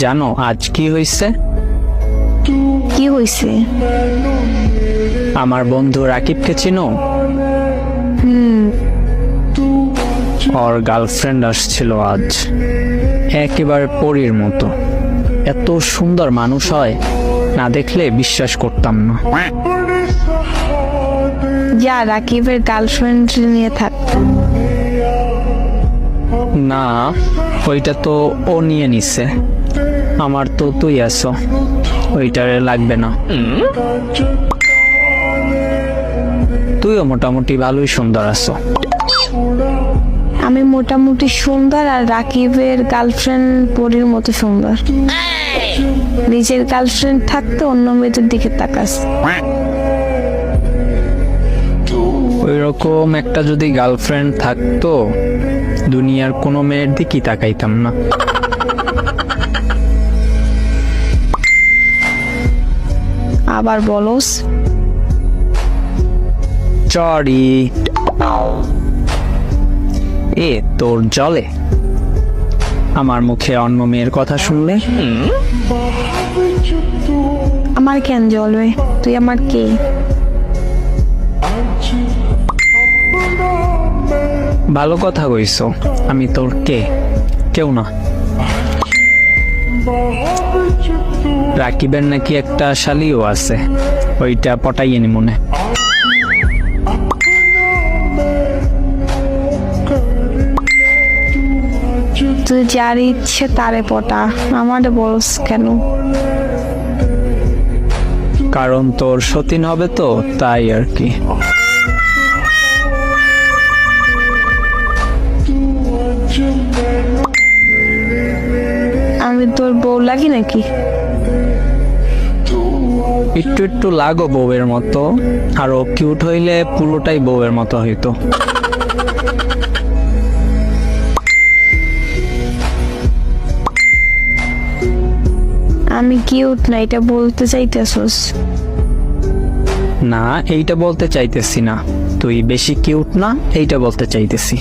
জানো আজ কি হয়েছে? কি হয়েছে? আমার বন্ধু রাকিবকে চিনো? ওর গার্লফ্রেন্ড আসছিল আজ, একেবারে পরীর মতো। এত সুন্দর মানুষ হয়, না দেখলে বিশ্বাস করতাম না। যা রাকিবের গার্লফ্রেন্ড নিয়ে থাক। না, ওইটা তো ও নিয়ে নিছে। আমার তো তুই আছো, ওইটারে লাগবে না। তুইও মোটামুটি ভালোই সুন্দর আছো। আমি মোটামুটি সুন্দর, আর রাকিবের গার্লফ্রেন্ড পরীর মতো সুন্দর। নিজের গার্লফ্রেন্ড থাকতে অন্য মেয়েদের দিকে তাকাস। ওইরকম একটা যদি গার্লফ্রেন্ড থাকতো, দুনিয়ার কোনো মেয়ের দিকেই তাকাইতাম না। আবার বলস? সরি। এ তোর জলে আমার মুখে অন্য মেয়ের কথা শুনলে? আমার কেন জ্বলবে? তুই আমার কে? ভালো কথা কইছো, আমি তোর কে? কেউ না। রাকিবের নাকি একটা শালিও আছে, ওইটা পটাইয়ে নি মনে। তুই যার ইচ্ছে তারে পটা, আমারে বলস কেন? কারণ তোর সতীন হবে তো, তাই আর কি। আমি তোর বউ লাগি নাকি? একটু একটু লাগো বউয়ের মতো, আরো কিউট হইলে পুরোটাই বউয়ের মতো হইতো। আমি কিউট না, এটা বলতে চাইতেছস? না, এইটা বলতে চাইতেছি না। তুই বেশি কিউট না, এইটা বলতে চাইতেছি।